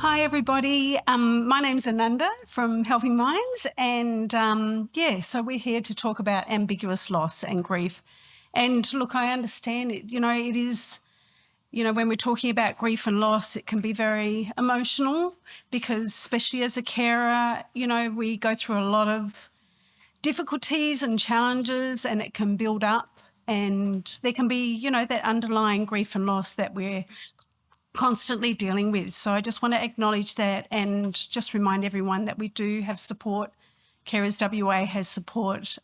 Hi everybody, my name's Anunda from Helping Minds, and so we're here to talk about ambiguous loss and grief. And look, I understand it, it is, when we're talking about grief and loss, it can be very emotional because especially as a carer, we go through a lot of difficulties and challenges and it can build up, and there can be, that underlying grief and loss that we're constantly dealing with. So I just want to acknowledge that and just remind everyone that we do have support. Carers WA has support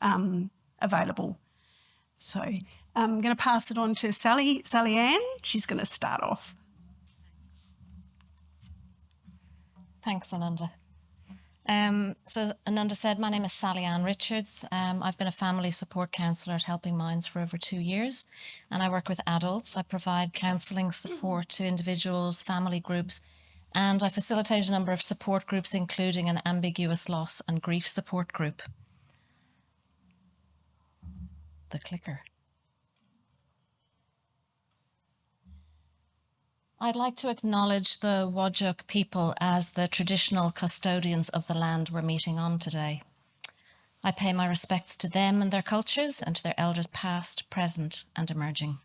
available. So I'm going to pass it on to Sallyann. She's going to start off. Thanks, Anunda. So as Anunda said, my name is Sallyann Richards. I've been a family support counsellor at Helping Minds for over 2 years, and I work with adults. I provide counselling support to individuals, family groups, and I facilitate a number of support groups, including an ambiguous loss and grief support group. The clicker. I'd like to acknowledge the Whadjuk people as the traditional custodians of the land we're meeting on today. I pay my respects to them and their cultures and to their elders past, present and emerging.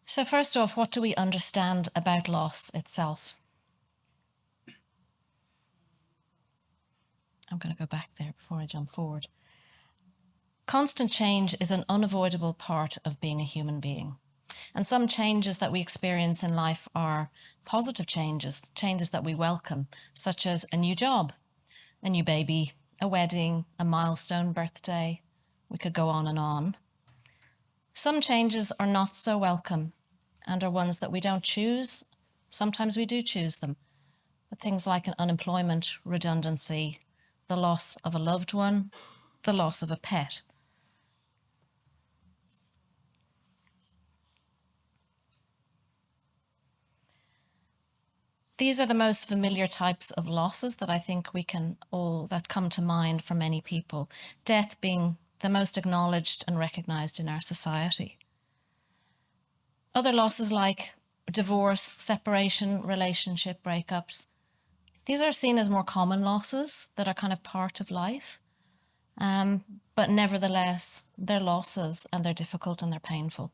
So first off, what do we understand about loss itself? I'm going to go back there before I jump forward. Constant change is an unavoidable part of being a human being. And some changes that we experience in life are positive changes that we welcome, such as a new job, a new baby, a wedding, a milestone birthday. We could go on and on. Some changes are not so welcome and are ones that we don't choose. Sometimes we do choose them. But things like an unemployment, redundancy, the loss of a loved one, the loss of a pet. These are the most familiar types of losses that I think that come to mind for many people, death being the most acknowledged and recognised in our society. Other losses like divorce, separation, relationship breakups, these are seen as more common losses that are kind of part of life. But nevertheless, they're losses and they're difficult and they're painful.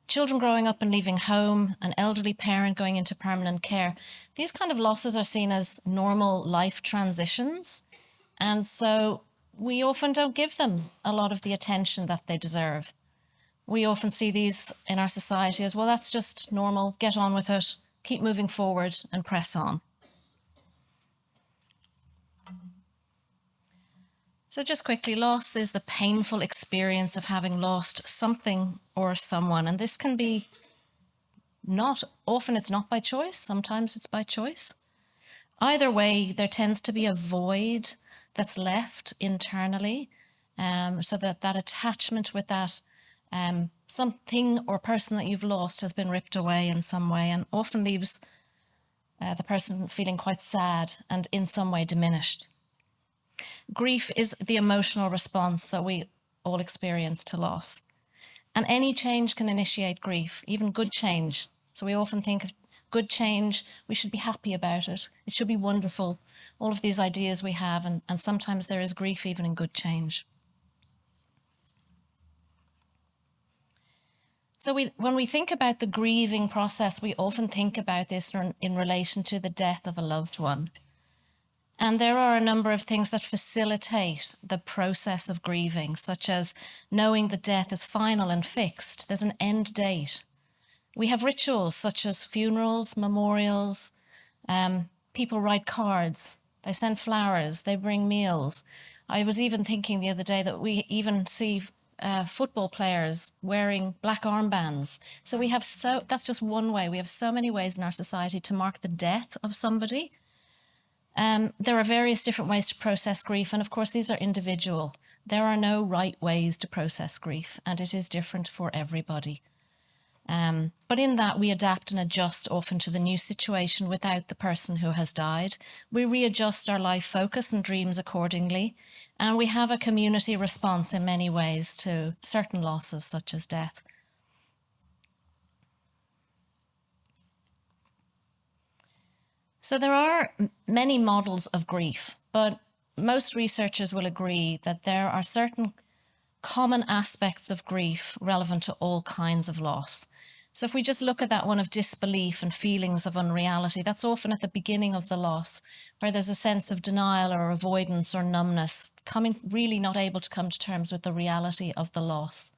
Children growing up and leaving home, an elderly parent going into permanent care, these kind of losses are seen as normal life transitions. And so we often don't give them a lot of the attention that they deserve. We often see these in our society as, well, that's just normal, get on with it, keep moving forward and press on. So just quickly, loss is the painful experience of having lost something or someone. And this can be often it's not by choice, sometimes it's by choice. Either way, there tends to be a void that's left internally, so that attachment with that something or person that you've lost has been ripped away in some way, and often leaves the person feeling quite sad and in some way diminished. Grief is the emotional response that we all experience to loss. And any change can initiate grief, even good change. So we often think of good change, we should be happy about it. It should be wonderful. All of these ideas we have, and sometimes there is grief even in good change. So when we think about the grieving process, we often think about this in relation to the death of a loved one. And there are a number of things that facilitate the process of grieving, such as knowing that death is final and fixed. There's an end date. We have rituals such as funerals, memorials. People write cards. They send flowers. They bring meals. I was even thinking the other day that we even see football players wearing black armbands. So that's just one way. We have so many ways in our society to mark the death of somebody. There are various different ways to process grief, and of course these are individual. There are no right ways to process grief, and it is different for everybody. But in that, we adapt and adjust often to the new situation without the person who has died. We readjust our life focus and dreams accordingly, and we have a community response in many ways to certain losses such as death. So there are many models of grief, but most researchers will agree that there are certain common aspects of grief relevant to all kinds of loss. So if we just look at that one of disbelief and feelings of unreality, that's often at the beginning of the loss, where there's a sense of denial or avoidance or numbness, really not able to come to terms with the reality of the loss.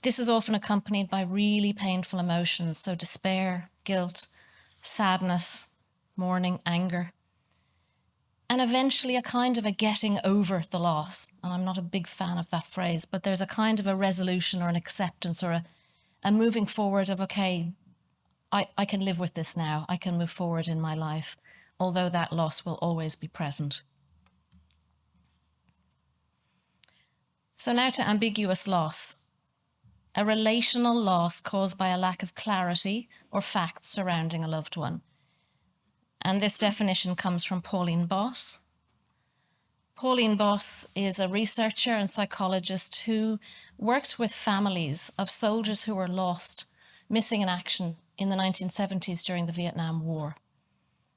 This is often accompanied by really painful emotions, so despair, guilt, sadness, mourning, anger, and eventually a kind of a getting over the loss. And I'm not a big fan of that phrase, but there's a kind of a resolution or an acceptance or a moving forward of, okay, I can live with this now. I can move forward in my life, although that loss will always be present. So now to ambiguous loss. A relational loss caused by a lack of clarity or facts surrounding a loved one. And this definition comes from Pauline Boss. Pauline Boss is a researcher and psychologist who worked with families of soldiers who were lost, missing in action in the 1970s during the Vietnam War.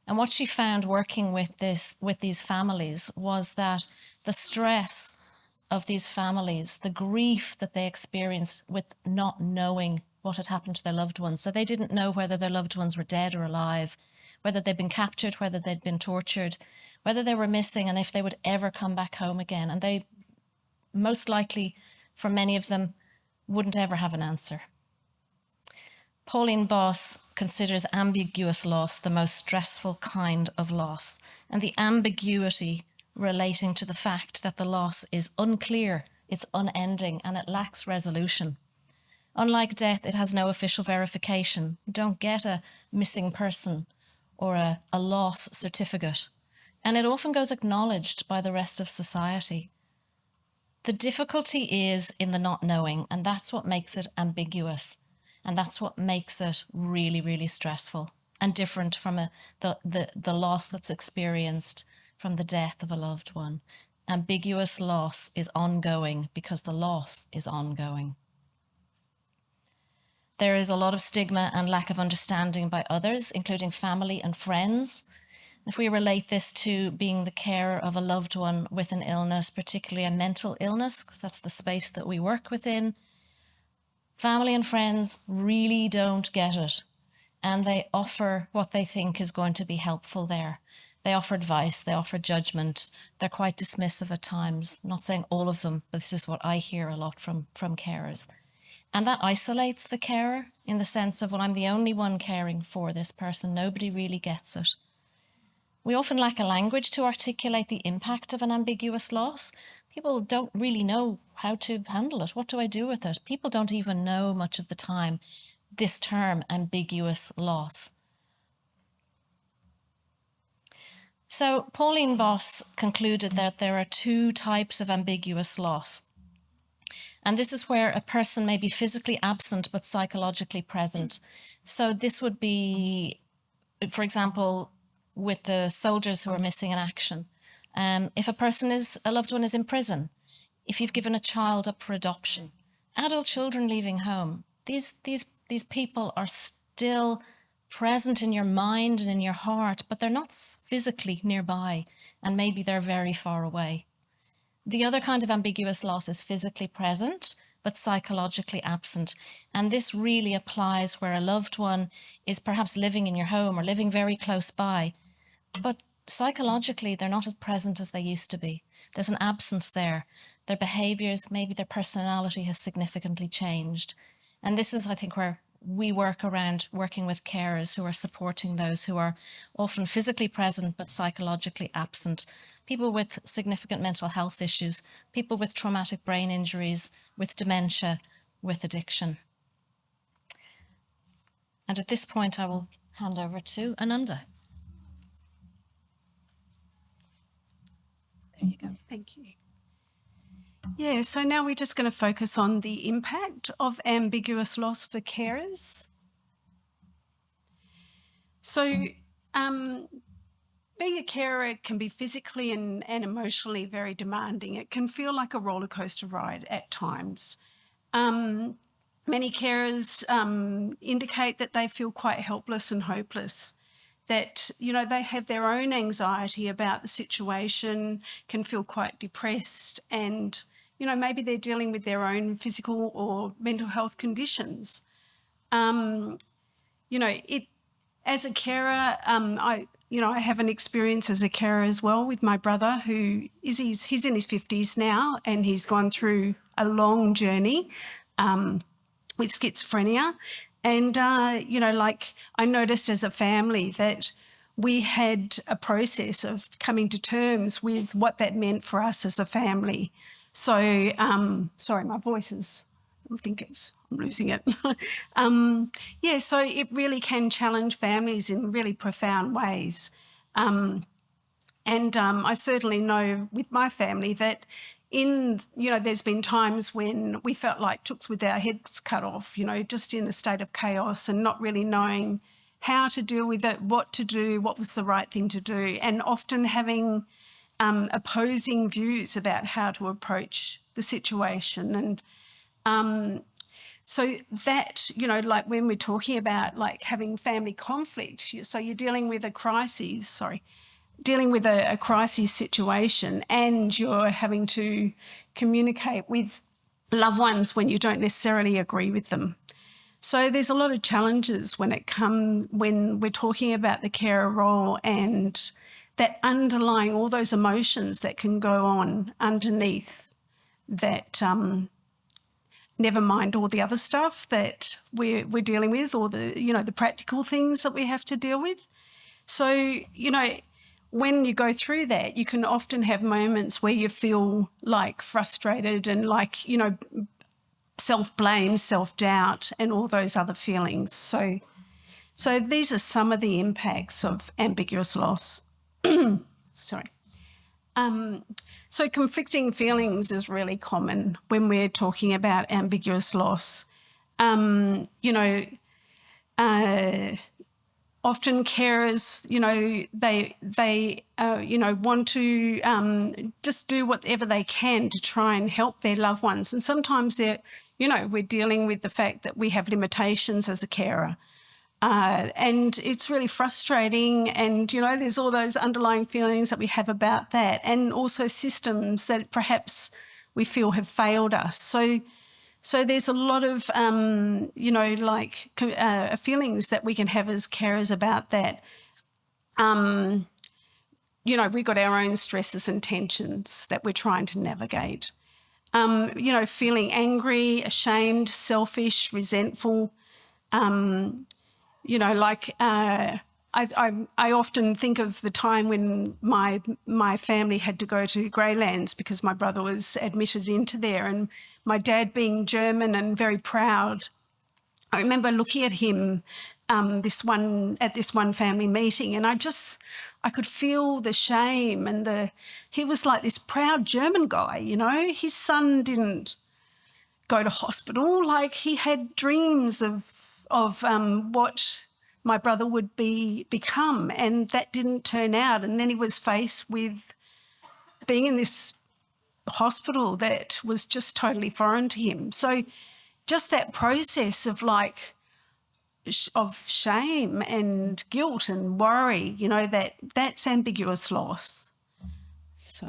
And what she found working with these families was that the stress of these families, the grief that they experienced with not knowing what had happened to their loved ones. So they didn't know whether their loved ones were dead or alive, whether they'd been captured, whether they'd been tortured, whether they were missing, and if they would ever come back home again. And they, most likely, for many of them, wouldn't ever have an answer. Pauline Boss considers ambiguous loss the most stressful kind of loss, and the ambiguity relating to the fact that the loss is unclear, it's unending, and it lacks resolution. Unlike death, it has no official verification. You don't get a missing person or a loss certificate, and it often goes acknowledged by the rest of society. The difficulty is in the not knowing, and that's what makes it ambiguous, and that's what makes it really, really stressful and different from the loss that's experienced from the death of a loved one. Ambiguous loss is ongoing because the loss is ongoing. There is a lot of stigma and lack of understanding by others, including family and friends. If we relate this to being the carer of a loved one with an illness, particularly a mental illness, because that's the space that we work within, family and friends really don't get it. And they offer what they think is going to be helpful there. They offer advice, they offer judgment. They're quite dismissive at times. I'm not saying all of them, but this is what I hear a lot from carers. And that isolates the carer in the sense of, well, I'm the only one caring for this person. Nobody really gets it. We often lack a language to articulate the impact of an ambiguous loss. People don't really know how to handle it. What do I do with it? People don't even know much of the time this term, ambiguous loss. So Pauline Boss concluded that there are two types of ambiguous loss. And this is where a person may be physically absent but psychologically present. So this would be, for example, with the soldiers who are missing in action. If a loved one is in prison, if you've given a child up for adoption, adult children leaving home, these people are still present in your mind and in your heart, but they're not physically nearby, and maybe they're very far away. The other kind of ambiguous loss is physically present, but psychologically absent. And this really applies where a loved one is perhaps living in your home or living very close by, but psychologically they're not as present as they used to be. There's an absence there. Their behaviors, maybe their personality has significantly changed. And this is, I think, where we work around working with carers who are supporting those who are often physically present but psychologically absent. People with significant mental health issues, people with traumatic brain injuries, with dementia, with addiction. And at this point, I will hand over to Anunda. There you go. Thank you. Yeah, so now we're just going to focus on the impact of ambiguous loss for carers. So being a carer can be physically and emotionally very demanding. It can feel like a roller coaster ride at times. Many carers indicate that they feel quite helpless and hopeless. that, you know, they have their own anxiety about the situation, can feel quite depressed, and, you know, maybe they're dealing with their own physical or mental health conditions. You know, as a carer, I have an experience as a carer as well with my brother, who is he's in his 50s now, and he's gone through a long journey with schizophrenia. And, you know, like I noticed as a family that we had a process of coming to terms with what that meant for us as a family. So, sorry, my voice is, I'm losing it. Yeah, so it really can challenge families in really profound ways. And I certainly know with my family that there's been times when we felt like chooks with our heads cut off, you know, just in a state of chaos and not really knowing how to deal with it, what to do, what was the right thing to do, and often having opposing views about how to approach the situation. And so that, you know, like when we're talking about like having family conflict, so you're dealing with a crisis situation, and you're having to communicate with loved ones when you don't necessarily agree with them. So there's a lot of challenges when we're talking about the carer role, and that underlying all those emotions that can go on underneath that, never mind all the other stuff that we're dealing with, or the practical things that we have to deal with. So, you know, when you go through that, you can often have moments where you feel like frustrated and like, you know, self-blame, self-doubt, and all those other feelings. So these are some of the impacts of ambiguous loss. Sorry. So conflicting feelings is really common when we're talking about ambiguous loss. Often carers, you know, they want to just do whatever they can to try and help their loved ones. And sometimes we're dealing with the fact that we have limitations as a carer. And it's really frustrating, and, you know, there's all those underlying feelings that we have about that, and also systems that perhaps we feel have failed us. So there's a lot of, feelings that we can have as carers about that. We've got our own stresses and tensions that we're trying to navigate. Feeling angry, ashamed, selfish, resentful. I often think of the time when my family had to go to Greylands because my brother was admitted into there, and my dad, being German and very proud, I remember looking at him at this one family meeting, and I could feel the shame, and he was like this proud German guy, you know. His son didn't go to hospital. Like, he had dreams of what my brother would become, and that didn't turn out. And then he was faced with being in this hospital that was just totally foreign to him. So just that process of of shame and guilt and worry, you know, that's ambiguous loss. So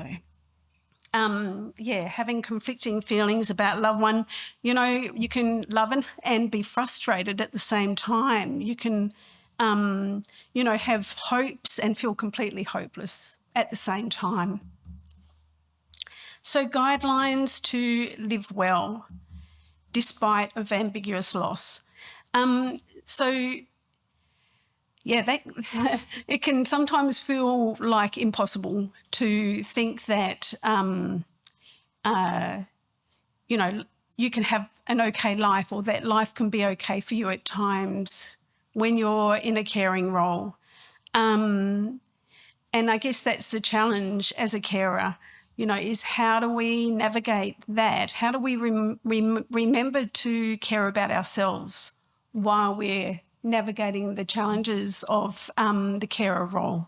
having conflicting feelings about loved one, you know, you can love and be frustrated at the same time. You can, have hopes and feel completely hopeless at the same time. So guidelines to live well despite of ambiguous loss. It can sometimes feel like impossible to think that, you can have an okay life, or that life can be okay for you at times when you're in a caring role. And I guess that's the challenge as a carer, you know, is how do we navigate that? How do we remember to care about ourselves while we're navigating the challenges of the carer role?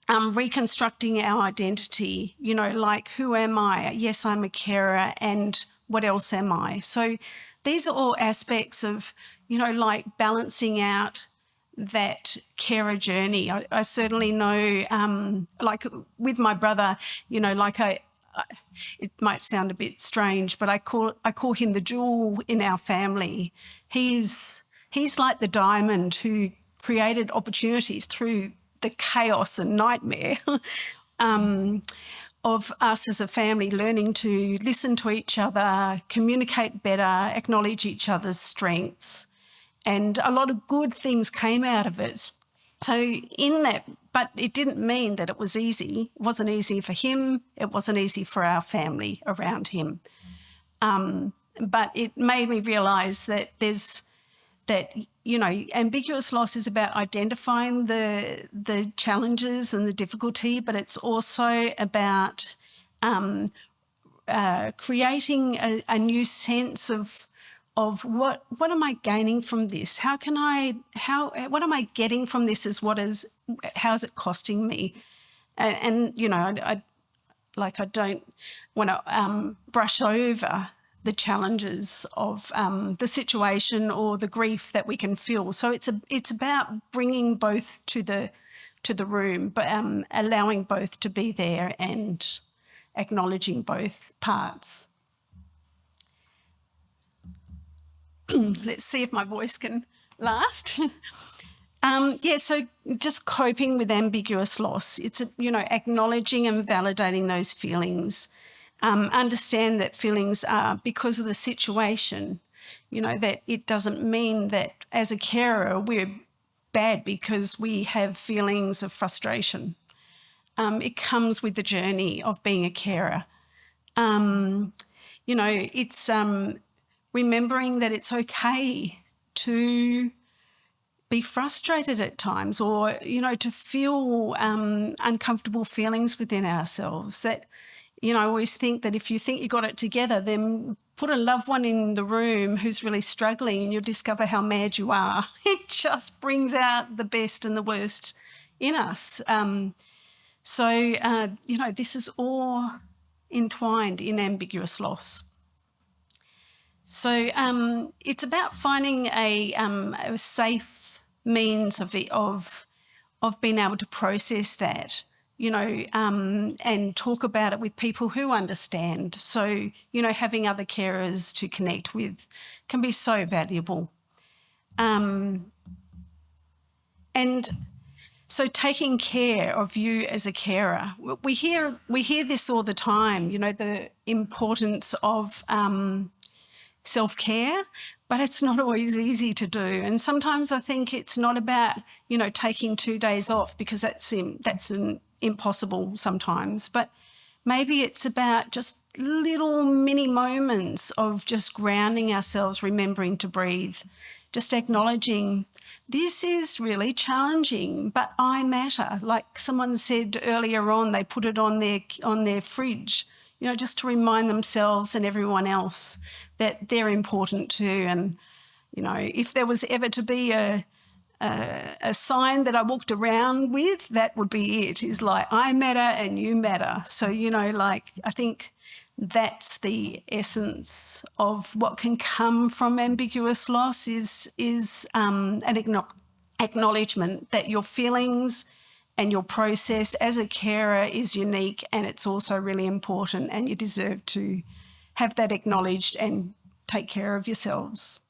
Reconstructing our identity, you know, like, who am I? Yes, I'm a carer, and what else am I? So these are all aspects of, you know, like balancing out that carer journey. I certainly know, like with my brother, you know, like it might sound a bit strange, but I call him the jewel in our family. He's like the diamond who created opportunities through the chaos and nightmare of us as a family learning to listen to each other, communicate better, acknowledge each other's strengths. And a lot of good things came out of it. So in that, but it didn't mean that it was easy. It wasn't easy for him. It wasn't easy for our family around him. But it made me realise that ambiguous loss is about identifying the challenges and the difficulty, but it's also about creating a new sense of what am I gaining from this? What am I getting from this? How is it costing me? And you know, I don't want to brush over the challenges of the situation or the grief that we can feel. So it's about bringing both to the room, but allowing both to be there and acknowledging both parts. Let's see if my voice can last. So just coping with ambiguous loss. It's acknowledging and validating those feelings. Understand that feelings are because of the situation. You know, that it doesn't mean that as a carer we're bad because we have feelings of frustration. It comes with the journey of being a carer. It's remembering that it's okay to be frustrated at times, or, to feel uncomfortable feelings within ourselves. That, I always think that if you think you got it together, then put a loved one in the room who's really struggling and you'll discover how mad you are. It just brings out the best and the worst in us. This is all entwined in ambiguous loss. So it's about finding a safe means of being able to process that, and talk about it with people who understand. So, having other carers to connect with can be so valuable. And so taking care of you as a carer, we hear this all the time, the importance of self-care, but it's not always easy to do. And sometimes I think it's not about, taking 2 days off, because that's impossible sometimes. But maybe it's about just little mini moments of just grounding ourselves, remembering to breathe, just acknowledging this is really challenging, but I matter. Like someone said earlier on, they put it on their fridge, just to remind themselves and everyone else that they're important too. And, if there was ever to be a sign that I walked around with, that would be it, is like, I matter and you matter. So, I think that's the essence of what can come from ambiguous loss is an acknowledgement that your feelings and your process as a carer is unique, and it's also really important, and you deserve to have that acknowledged and take care of yourselves.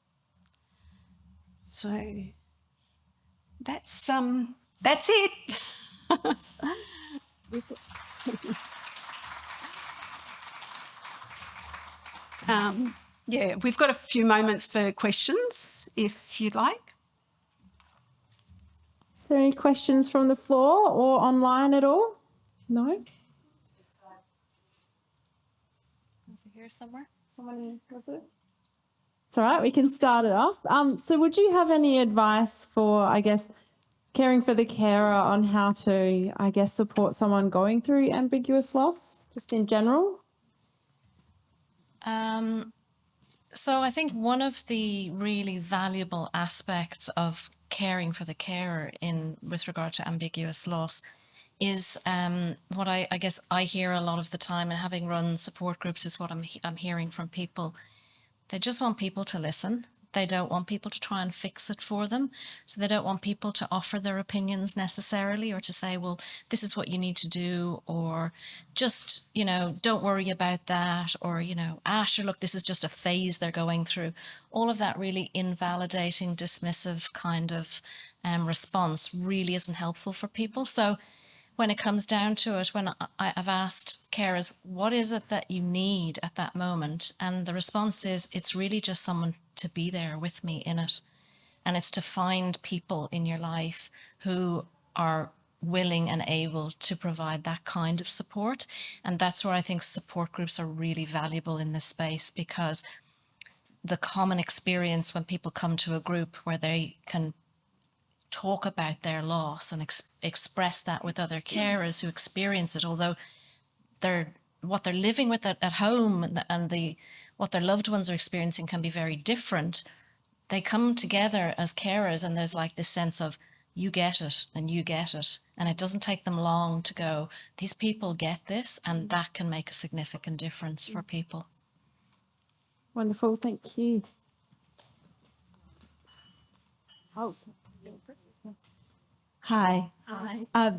So that's it. We've got a few moments for questions if you'd like. Is there any questions from the floor or online at all? No? Over here somewhere. Someone was it? It's all right, we can start it off. So would you have any advice for, caring for the carer on how to, support someone going through ambiguous loss, just in general? So I think one of the really valuable aspects of caring for the carer with regard to ambiguous loss is what I hear a lot of the time, and having run support groups is what I'm hearing from people. They just want people to listen. They don't want people to try and fix it for them. So they don't want people to offer their opinions necessarily, or to say, well, this is what you need to do, or just, don't worry about that, or, sure, look, this is just a phase they're going through. All of that really invalidating, dismissive kind of response really isn't helpful for people. So when it comes down to it, when I've asked carers, what is it that you need at that moment? And the response is, it's really just someone to be there with me in it. And it's to find people in your life who are willing and able to provide that kind of support. And that's where I think support groups are really valuable in this space, because the common experience when people come to a group where they can talk about their loss and express that with other carers who experience it, although what they're living with at home and what their loved ones are experiencing can be very different. They come together as carers, and there's like this sense of, you get it and you get it, and it doesn't take them long to go, these people get this, and that can make a significant difference for people. Wonderful, thank you. Oh. Hi. Hi.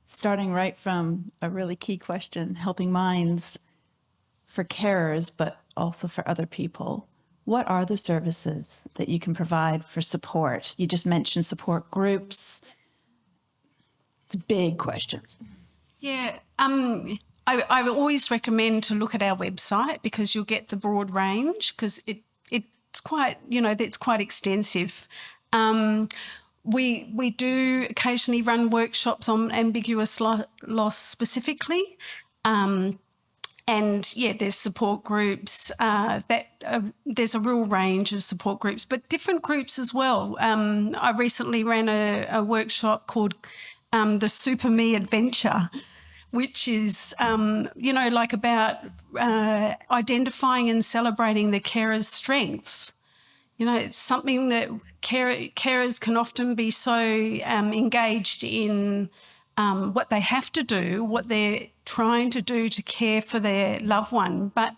Starting right from a really key question, helping minds for carers, but also for other people. What are the services that you can provide for support? You just mentioned support groups. It's a big question. Yeah, I would always recommend to look at our website, because you'll get the broad range, because it's quite, it's quite extensive. We do occasionally run workshops on ambiguous loss specifically. And yeah, there's support groups there's a real range of support groups, but different groups as well. I recently ran a workshop called the Super Me Adventure, which is, like about identifying and celebrating the carer's strengths. It's something that carers can often be so engaged in what they have to do, what they're trying to do to care for their loved one. But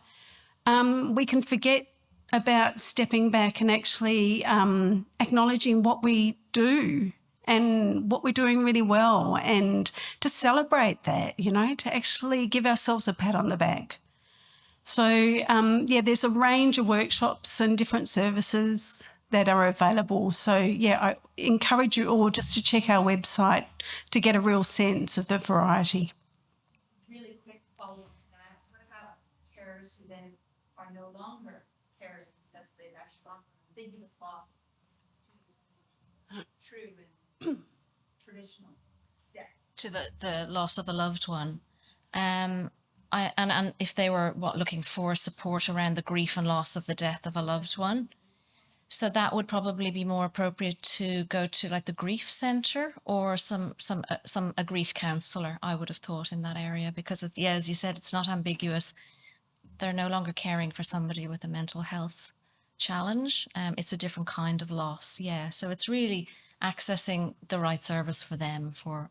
we can forget about stepping back and actually acknowledging what we do and what we're doing really well, and to celebrate that, to actually give ourselves a pat on the back. So, there's a range of workshops and different services that are available. So, I encourage you all just to check our website to get a real sense of the variety. Really quick follow-up to that. What about carers who then are no longer carers because they've actually gone from ambiguous loss to true and traditional death? To the loss of a loved one. And if they were looking for support around the grief and loss of the death of a loved one, so that would probably be more appropriate to go to like the grief centre or a grief counsellor, I would have thought, in that area, because as you said, it's not ambiguous. They're no longer caring for somebody with a mental health challenge. It's a different kind of loss. Yeah, so it's really accessing the right service for them for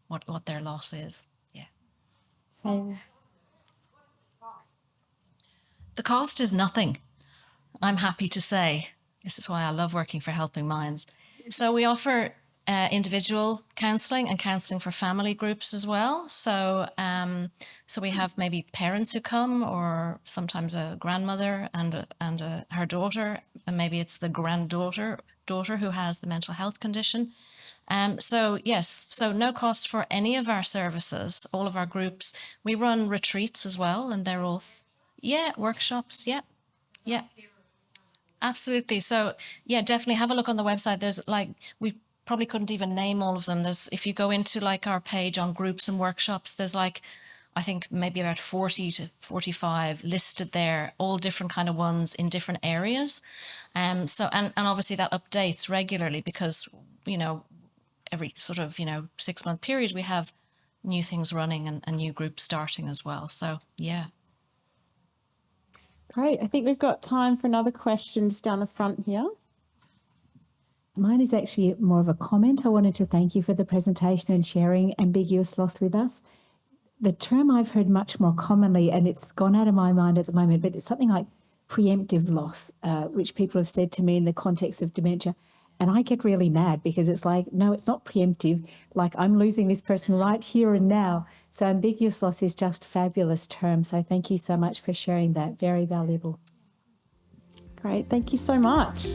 what their loss is. Yeah. The cost is nothing, I'm happy to say. This is why I love working for Helping Minds. So we offer individual counselling and counselling for family groups as well. So we have maybe parents who come, or sometimes a grandmother and her daughter, and maybe it's the daughter who has the mental health condition. So no cost for any of our services, all of our groups. We run retreats as well, and they're all workshops. Yeah. Absolutely. So definitely have a look on the website. There's we probably couldn't even name all of them. If you go into our page on groups and workshops, there's I think maybe about 40 to 45 listed there, all different kind of ones in different areas. And obviously that updates regularly, because, every sort of, 6-month period, we have new things running and new groups starting as well. So, yeah. Great. I think we've got time for another question just down the front here. Mine is actually more of a comment. I wanted to thank you for the presentation and sharing ambiguous loss with us. The term I've heard much more commonly, and it's gone out of my mind at the moment, but it's something like preemptive loss, which people have said to me in the context of dementia. And I get really mad because it's like, no, it's not preemptive. Like I'm losing this person right here and now. So ambiguous loss is just a fabulous term. So thank you so much for sharing that. Very valuable. Great. Thank you so much.